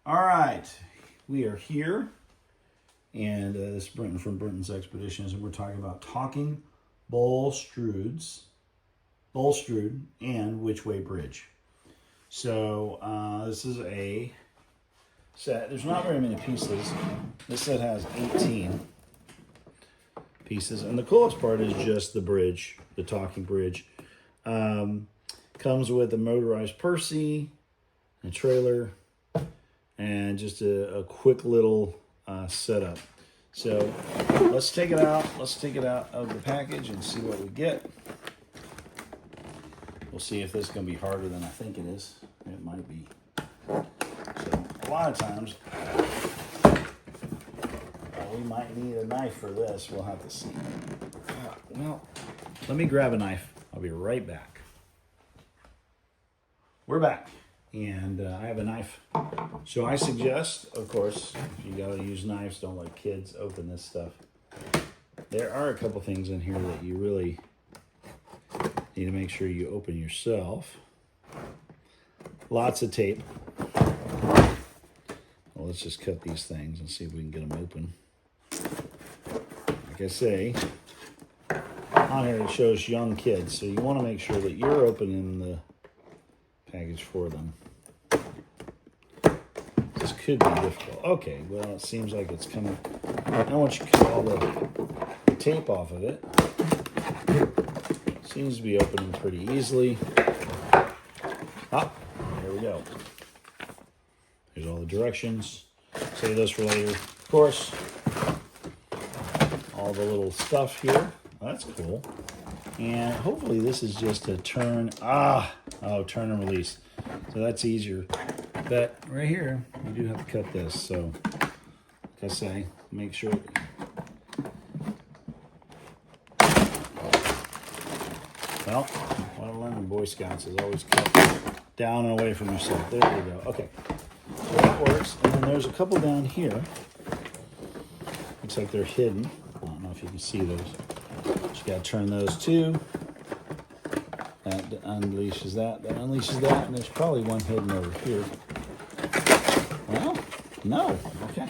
All right, we are here, and this is Brenton from Brenton's Expeditions, and we're talking about talking Bulstrode and Which Way Bridge. So this is a set. There's not very many pieces. This set has 18 pieces, and the coolest part is just the bridge, the talking bridge. Comes with a motorized Percy, a trailer, and just a quick little setup. So let's take it out. Let's take it out of the package and see what we get. We'll see if this is going to be harder than I think it is. It might be. So a lot of times we might need a knife for this. We'll have to see. Well, let me grab a knife. I'll be right back. We're back. And I have a knife. So I suggest, of course, if you gotta use knives, don't let kids open this stuff. There are a couple things in here that you really need to make sure you open yourself. Lots of tape. Well, let's just cut these things and see if we can get them open. Like I say, on here it shows young kids, so you want to make sure that you're opening the package for them. This could be difficult. Okay, well, it seems like it's coming. Now once you cut all the tape off of it, seems to be opening pretty easily. Ah, there we go. Here's all the directions. Save those for later. Of course, all the little stuff here. Oh, that's cool. And hopefully this is just a turn. Turn and release. So that's easier. But right here, you do have to cut this. So, like I say, make sure. Well, what I learned in Boy Scouts is always cut down and away from yourself. There we go. Okay. So that works. And then there's a couple down here. Looks like they're hidden. I don't know if you can see those. Just got to turn those too. That unleashes that. That unleashes that. And there's probably one hidden over here. Well, no. Okay.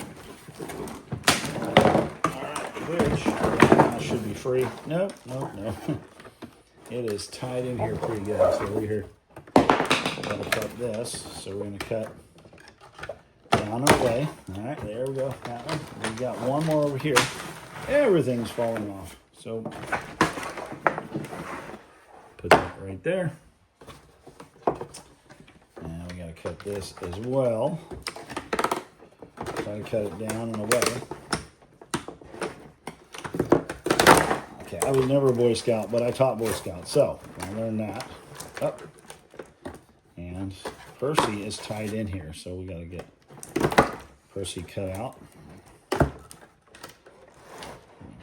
All right, the bridge. That should be free. No. It is tied in here pretty good. So we're here. Gotta cut this. So we're going to cut down and away. All right, there we go. That one. We got one more over here. Everything's falling off. So put that right there. And we got to cut this as well. Try to cut it down and away. Okay, I was never a Boy Scout, but I taught Boy Scouts, so I learned that. Up. And Percy is tied in here, so we got to get Percy cut out.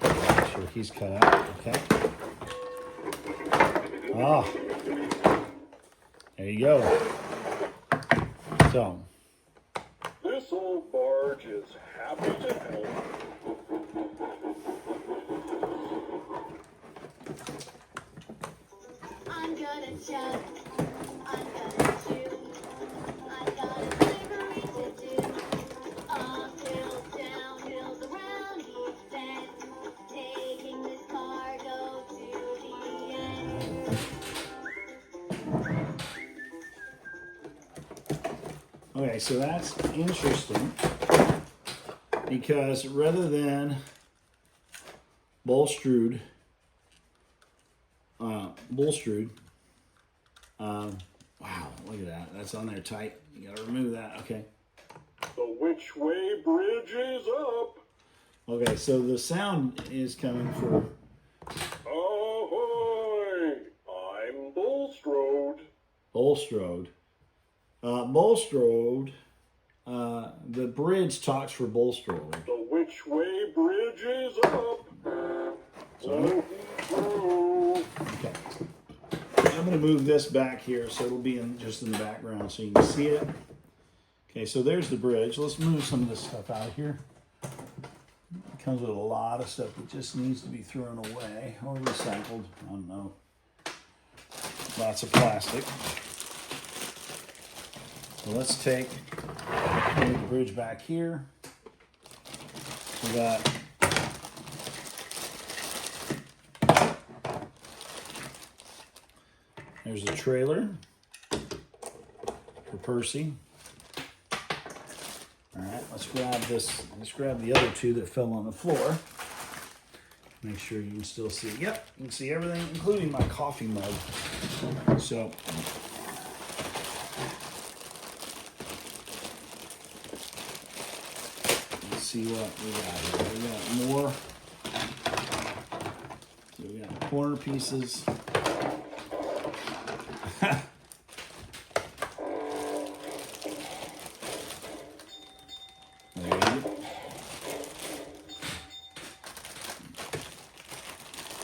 Make sure he's cut out. Okay. There you go. So. This old barge is happy to help. I'm gonna jump. I'm gonna shoot. I got a bravery to do. Up hills, down hills, around each bend. Taking this cargo to the end. Okay, so that's interesting because rather than Bulstrode, wow, look at that. That's on there tight. You gotta remove that. Okay. The Which Way Bridge is up. Okay, so the sound is coming for. Ahoy! I'm Bulstrode. Bulstrode. Bulstrode. The bridge talks for Bulstrode. The Which Way Bridge is up. So, okay. I'm going to move this back here so it'll be just in the background so you can see it. Okay, so there's the bridge. Let's move some of this stuff out of here. It comes with a lot of stuff that just needs to be thrown away or recycled. I don't know. Lots of plastic. So let's take the bridge back here. We got there's a trailer for Percy. All right, let's grab this. Let's grab the other two that fell on the floor. Make sure you can still see. Yep, you can see everything, including my coffee mug. So, let's see what we got here. We got more. So we got corner pieces.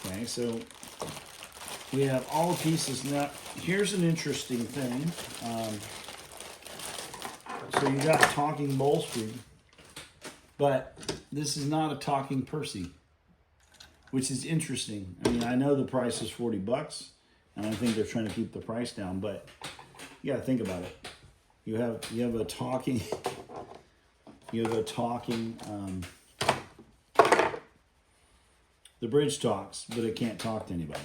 Okay, so we have all the pieces. Now, here's an interesting thing. So you got talking Bulstrode, but this is not a talking Percy, which is interesting. I mean, I know the price is $40, and I think they're trying to keep the price down, but you got to think about it. You have a talking. The bridge talks, but it can't talk to anybody.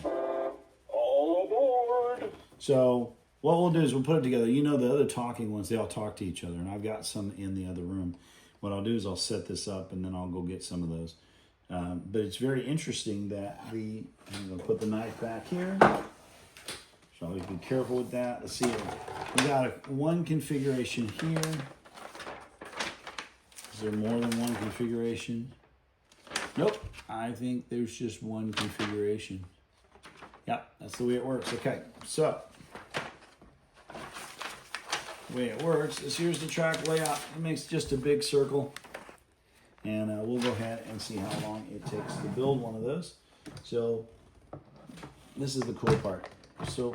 All aboard! So what we'll do is we'll put it together. You know, the other talking ones, they all talk to each other, and I've got some in the other room. What I'll do is I'll set this up, and then I'll go get some of those. But it's very interesting that I'm going to put the knife back here. So always be careful with that. Let's see. We got one configuration here. Is there more than one configuration? Nope. I think there's just one configuration. Yep, that's the way it works. Okay, so the way it works is here's the track layout. It makes just a big circle. And we'll go ahead and see how long it takes to build one of those. So this is the cool part. So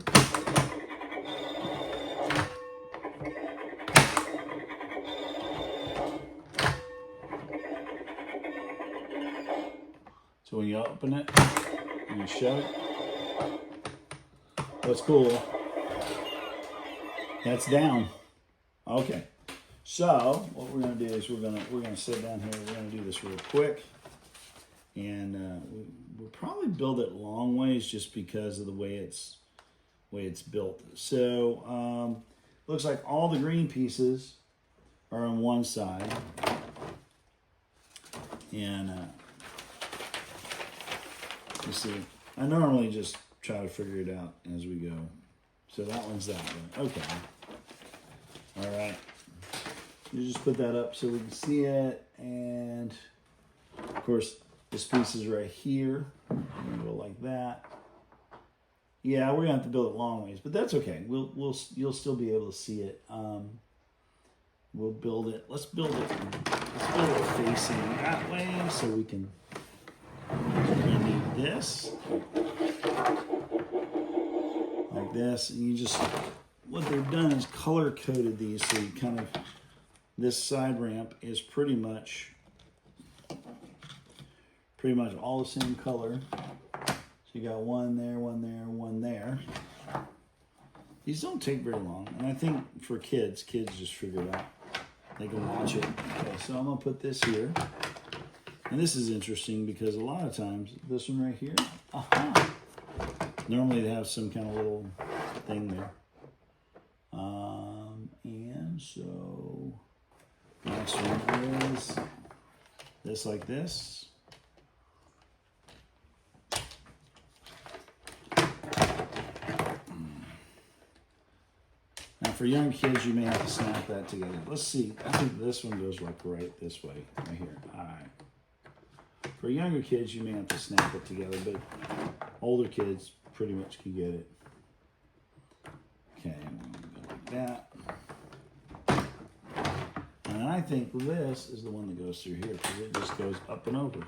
when you open it and you shut it, what's cool, that's down. Okay. So what we're gonna do is we're gonna sit down here. We're gonna do this real quick, and we'll probably build it long ways just because of the way it's built. So looks like all the green pieces are on one side, and you see, I normally just try to figure it out as we go. So that one's that way. Okay. All right. You just put that up so we can see it, and of course this piece is right here. I'm gonna go like that. Yeah, we're gonna have to build it long ways, but that's okay. You'll still be able to see it. We'll build it. Let's build it facing that way so we can. You need this like this, and you just what they've done is color coded these so you kind of. This side ramp is pretty much all the same color. So you got one there, one there, one there. These don't take very long, and I think for kids just figure it out. They can watch it. Okay, so I'm gonna put this here, and this is interesting because a lot of times this one right here, normally they have some kind of little thing there, and so. Next one is this like this. Now for young kids, you may have to snap that together. Let's see. I think this one goes like right this way, right here. All right. For younger kids, you may have to snap it together, but older kids pretty much can get it. Okay, I'm gonna go like that. And I think this is the one that goes through here because it just goes up and over.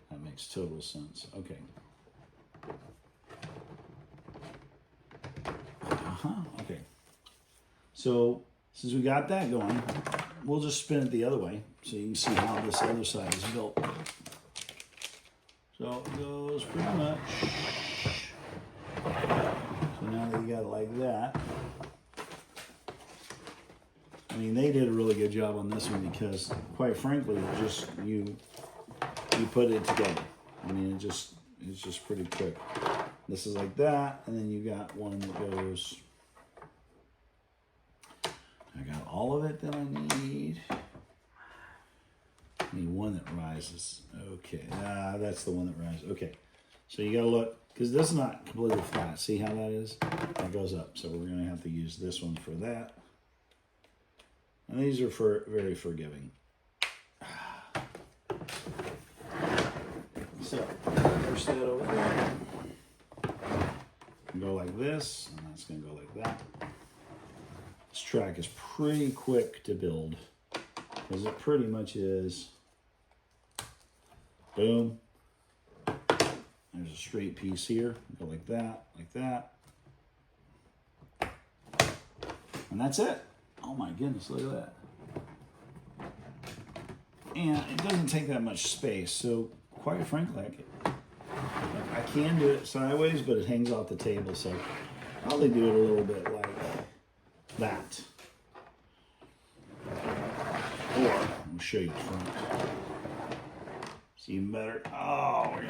That makes total sense. Okay. Okay. So since we got that going, we'll just spin it the other way so you can see how this other side is built. So it goes pretty much. So now that you got it like that, mean, they did a really good job on this one because, quite frankly, you put it together. I mean, it's just pretty quick. This is like that, and then you got one that goes. I got all of it that I need. I need one that rises. Okay, that's the one that rises. Okay, so you gotta look, because this is not completely flat. See how that is? That goes up. So we're gonna have to use this one for that. And these are very forgiving. So, push that over there. Go like this, and that's gonna go like that. This track is pretty quick to build, because it pretty much is, boom. There's a straight piece here. Go like that, and that's it. Oh my goodness, look at that. And it doesn't take that much space, so quite frankly, I can do it sideways, but it hangs off the table, so I'll probably do it a little bit like that. Or, I'll show you the front. It's even better. Oh,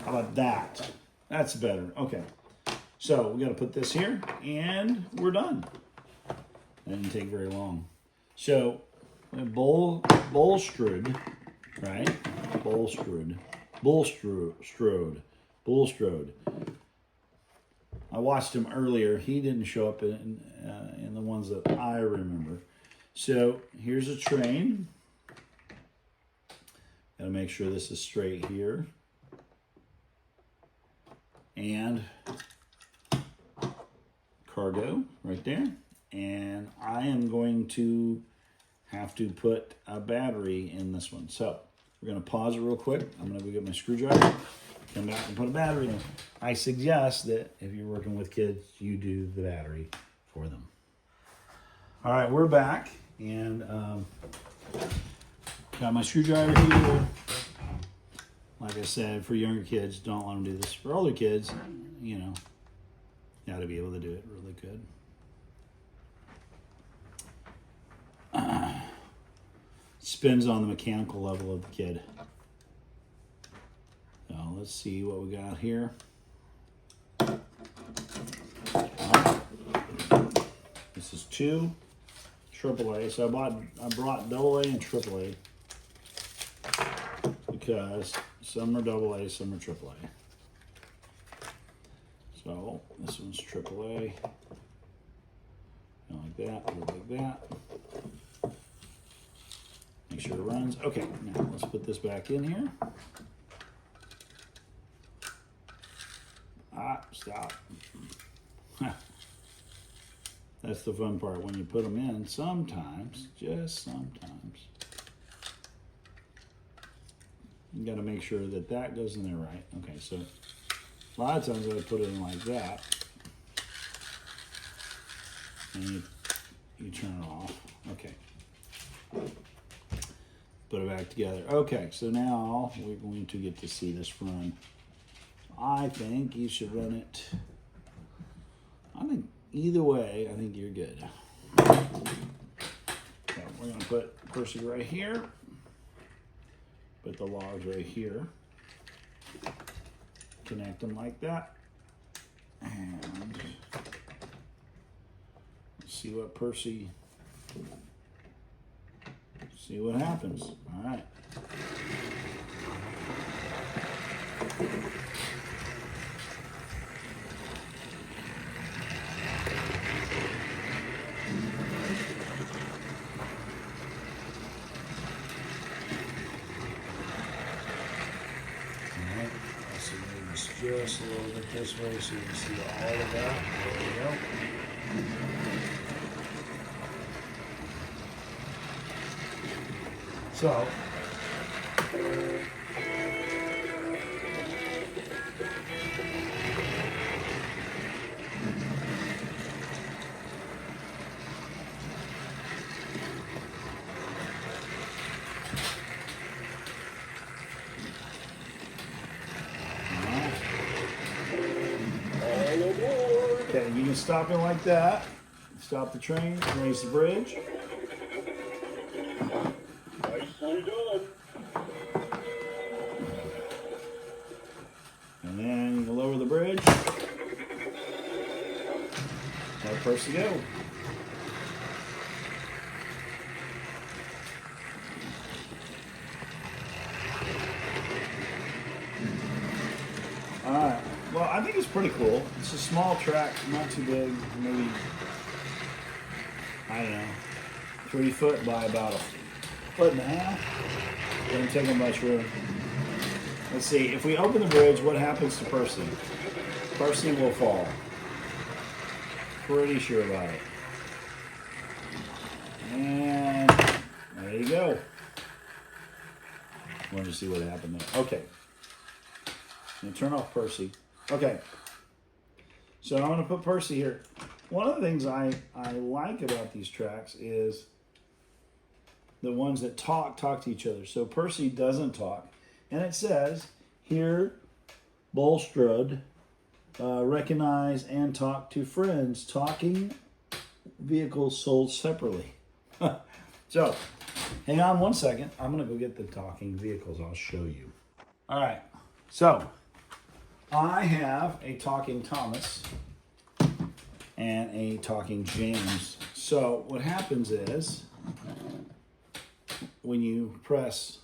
how about that? That's better. Okay. So we got to put this here, and we're done. That didn't take very long. So, Bulstrode, right? Bulstrode. I watched him earlier. He didn't show up in the ones that I remember. So here's a train. Got to make sure this is straight here. And cargo right there. And I am going to have to put a battery in this one. So we're going to pause it real quick. I'm going to go get my screwdriver, come back and put a battery in. I suggest that if you're working with kids, you do the battery for them. All right, we're back, and got my screwdriver here. Like I said, for younger kids, don't let them do this. For older kids, you know, got to be able to do it really good. Spins on the mechanical level of the kid. So let's see what we got here. This is 2 AAA. So I brought AA and AAA because some are AA, some are AAA. So this one's AAA. Like that, like that. Make sure it runs. Okay, now let's put this back in here. Stop. That's the fun part when you put them in. Sometimes, just sometimes, you got to make sure that that goes in there right. Okay, so a lot of times I put it in like that, and you turn it off. Okay. Put it back together. Okay, so now we're going to get to see this run. I think you should run it. I think either way, I think you're good. Okay, we're going to put Percy right here. Put the logs right here. Connect them like that. And see what Percy, see what happens. All right. Just a little bit this way so you can see all of that. There we go. So, okay, you you stop it like that. Stop the train, raise the bridge. Nicely done. And then you can lower the bridge. Let Percy go. Alright. Well, I think it's pretty cool. It's a small track, not too big, maybe, I don't know, 3 foot by about 1.5 feet. Doesn't take up much room. Let's see, if we open the bridge, what happens to Percy? Percy will fall. Pretty sure about it. And there you go. Wanted to see what happened there. Okay. I'm going to turn off Percy. Okay. So I'm going to put Percy here. One of the things I like about these tracks is the ones that talk to each other. So Percy doesn't talk. And it says here, Bulstrode, recognize and talk to friends. Talking vehicles sold separately. So, hang on one second. I'm going to go get the talking vehicles. I'll show you. All right. So, I have a talking Thomas and a talking James. So, what happens is when you press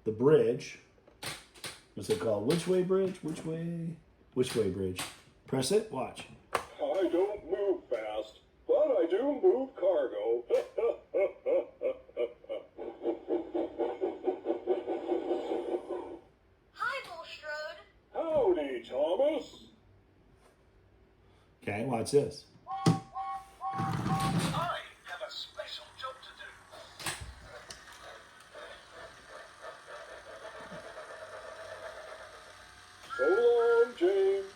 the bridge, what's it called? Which way bridge? Which way? Which way bridge? Press it. Watch. I don't move fast, but I do move cargo. Hi, Bulstrode. Howdy, Thomas. Okay, watch this. I have a special job to do. So long, James.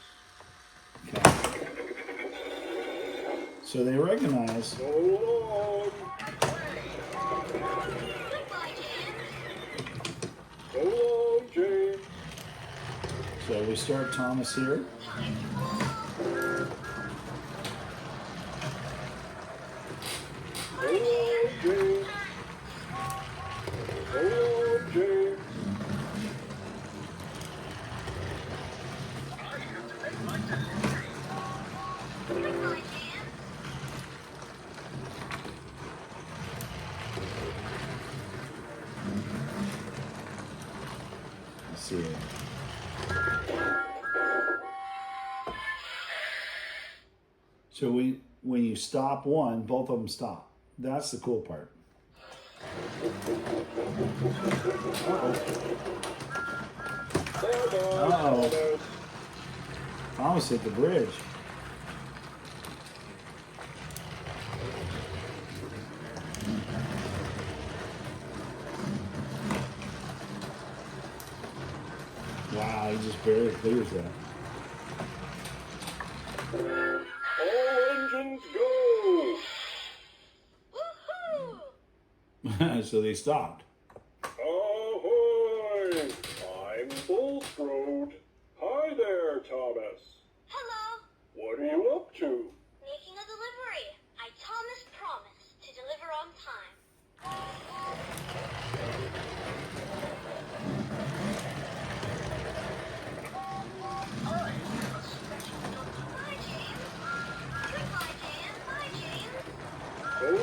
Okay. So they recognize. So long. Goodbye, James. So long, James. So we start Thomas here. So long, James. So long, James. I have to make my delivery. Goodbye, James. Let's see here. So when you stop one, both of them stop. That's the cool part. Uh-oh. Thomas hit the bridge. Wow, he just barely clears that. All engines go. Woohoo! So they stopped. Ahoy! I'm Bulstrode. Hi there, Thomas. Hello. What are you up to? Making a delivery. I Thomas promised to deliver on time. I have a special job to do. Bye, James. Goodbye, James. Bye, James. So long,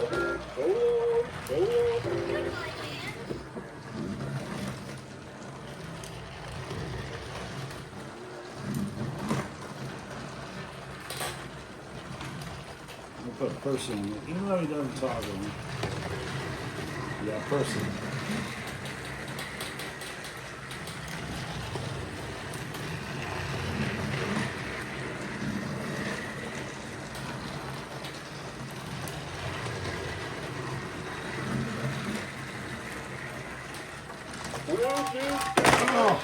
so long, so long. Goodbye, James. We'll put Percy in it. Even though he doesn't talk to him. You got Percy. Oh.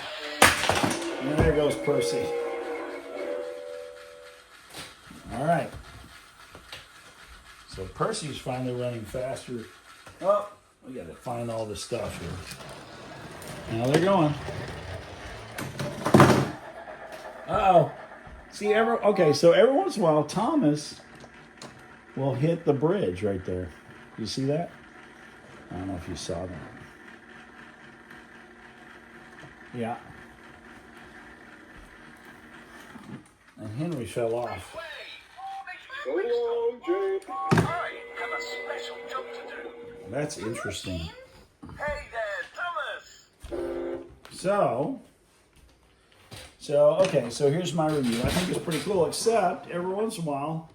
And there goes Percy. All right. So Percy's finally running faster. Oh, we got to find all this stuff here. Now they're going. Uh-oh. See, okay, so every once in a while, Thomas will hit the bridge right there. You see that? I don't know if you saw that. Yeah. And Henry fell off. Way. So long, Jake. I have a special job to do. That's interesting. Hey there, Thomas. So here's my review. I think it's pretty cool, except every once in a while,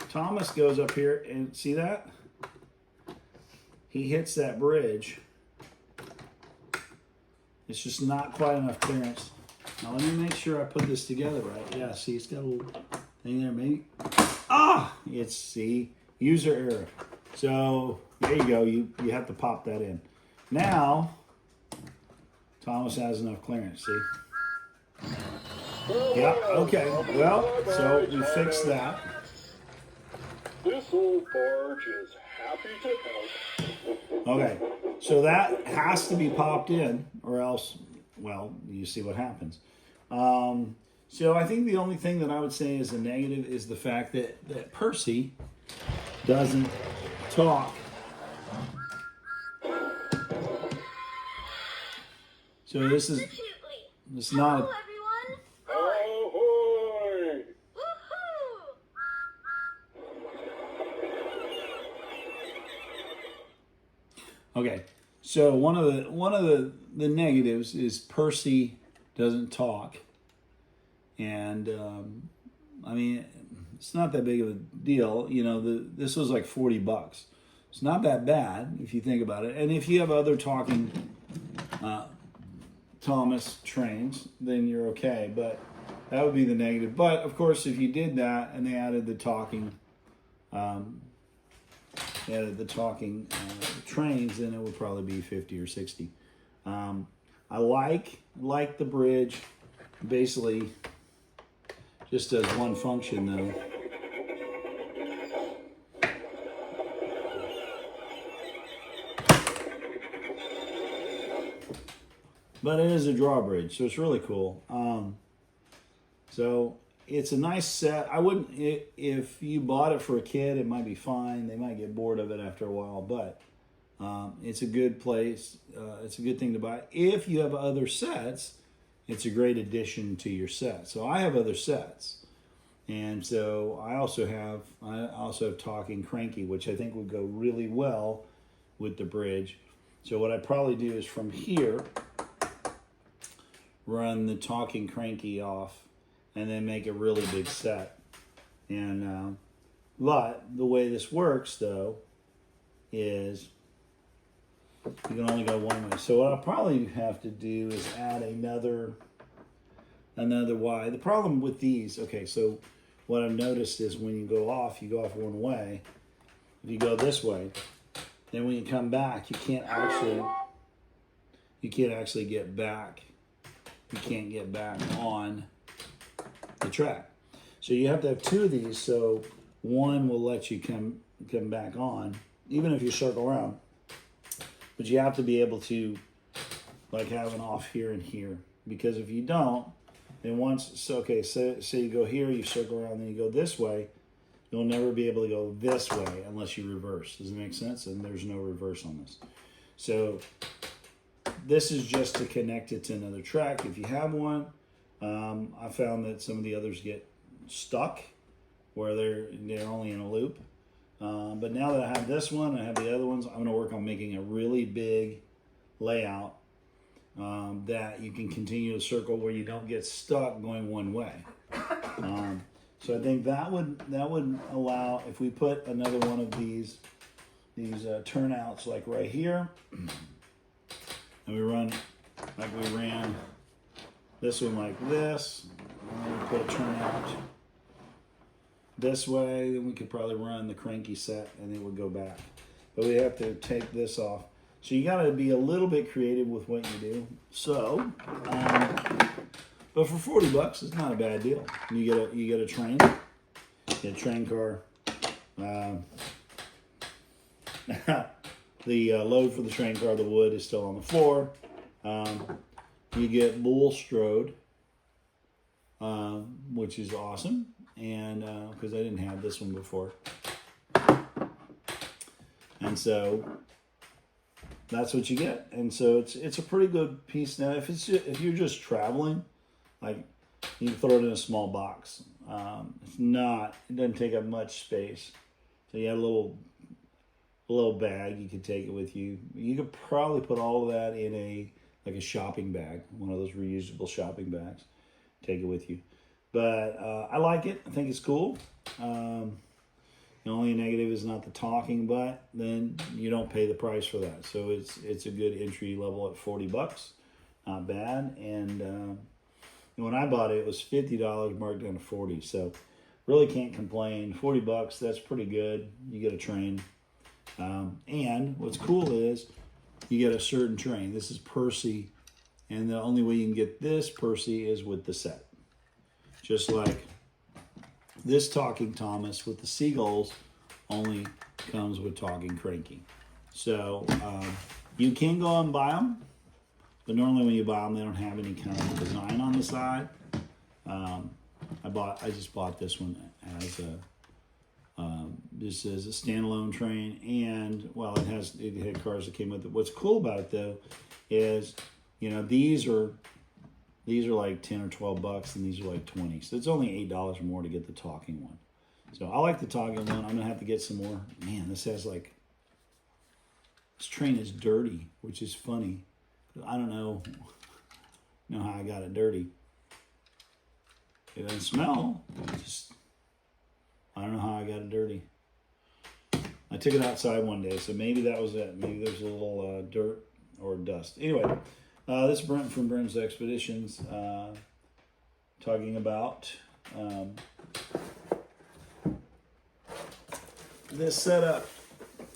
Thomas goes up here and see that? He hits that bridge. It's just not quite enough clearance. Now let me make sure I put this together right. Yeah, see, it's got a little thing there, maybe. It's, see, user error. So there you go. You have to pop that in. Now, Thomas has enough clearance, see? Yeah, okay. Well, so we fixed that. This old barge is happy to help. Okay, so that has to be popped in, or else, well, you see what happens. So I think the only thing that I would say is a negative is the fact that Percy doesn't talk. So this is not. Hello, everyone. Ahoy! Woohoo! Okay, so one of the negatives is Percy doesn't talk, and I mean it's not that big of a deal. You know, this was like $40. It's not that bad if you think about it. And if you have other talking Thomas trains, then you're okay. But that would be the negative. But of course, if you did that and they added the talking. Trains, then it would probably be 50 or 60. I like the bridge. Basically, just does one function though. But it is a drawbridge, so it's really cool. So it's a nice set. I wouldn't, if you bought it for a kid, it might be fine. They might get bored of it after a while, but it's a good place. It's a good thing to buy. If you have other sets, it's a great addition to your set. So I have other sets. And so I also have Talking Cranky, which I think would go really well with the bridge. So what I'd probably do is from here, run the Talking Cranky off, and then make a really big set. And but the way this works though is you can only go one way. So what I'll probably have to do is add another Y. The problem with these, okay, so what I've noticed is when you go off one way. If you go this way, then when you come back, you can't actually get back. You can't get back on the track. So you have to have two of these, so one will let you come back on, even if you circle around. But you have to be able to like have an off here and here, because if you don't, then say you go here, you circle around, then you go this way, you'll never be able to go this way unless you reverse. Does it make sense? And there's no reverse on this. So this is just to connect it to another track. If you have one, I found that some of the others get stuck where they're only in a loop. But now that I have this one, I have the other ones, I'm going to work on making a really big layout that you can continue to circle where you don't get stuck going one way. So I think that would allow, if we put another one of these turnouts like right here, and we run like we ran this one like this, and then we put a turnout this way, then we could probably run the cranky set and it would go back. But we have to take this off. So you got to be a little bit creative with what you do. So, but for $40, it's not a bad deal. You get a train, get a train car. The load for the train car, the wood is still on the floor. You get Bulstrode which is awesome. And because I didn't have this one before. And so that's what you get. And so it's a pretty good piece. Now, if you're just traveling, like, you can throw it in a small box. It doesn't take up much space. So you have a little bag, you could take it with you. You could probably put all of that in a shopping bag, one of those reusable shopping bags. Take it with you. But I like it. I think it's cool. The only negative is not the talking, but then you don't pay the price for that. So it's a good entry level at $40. Not bad. And when I bought it, it was $50 marked down to $40. So really can't complain. $40, that's pretty good. You get a train. And what's cool is you get a certain train. This is Percy. And the only way you can get this Percy is with the set. Just like this Talking Thomas with the seagulls only comes with Talking Cranky. So you can go and buy them, but normally when you buy them, they don't have any kind of design on the side. I just bought this one as this is a standalone train, and well, it had cars that came with it. What's cool about it though is, these are like 10 or 12 bucks, and these are like 20. So it's only $8 more to get the talking one. So I like the talking one. I'm gonna have to get some more. Man, this train is dirty, which is funny. I don't know how I got it dirty. It doesn't smell. I don't know how I got it dirty. I took it outside one day, so maybe that was it. Maybe there's a little dirt or dust. Anyway. This is Brent from Brent's Expeditions, talking about this setup,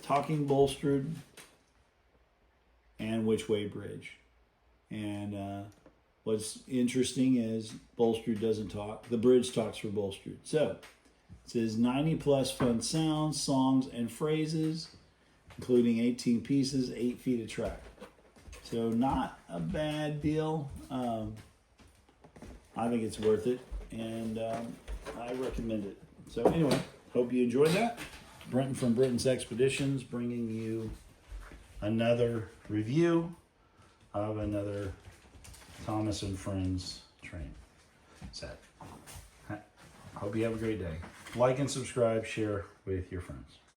Talking Bulstrode and Which Way Bridge. And what's interesting is Bulstrode doesn't talk. The bridge talks for Bulstrode. So it says 90 plus fun sounds, songs, and phrases, including 18 pieces, 8 feet of track. So not a bad deal. I think it's worth it, and I recommend it. So anyway, hope you enjoyed that. Brenton from Brenton's Expeditions bringing you another review of another Thomas and Friends train set. Hope you have a great day. Like and subscribe, share with your friends.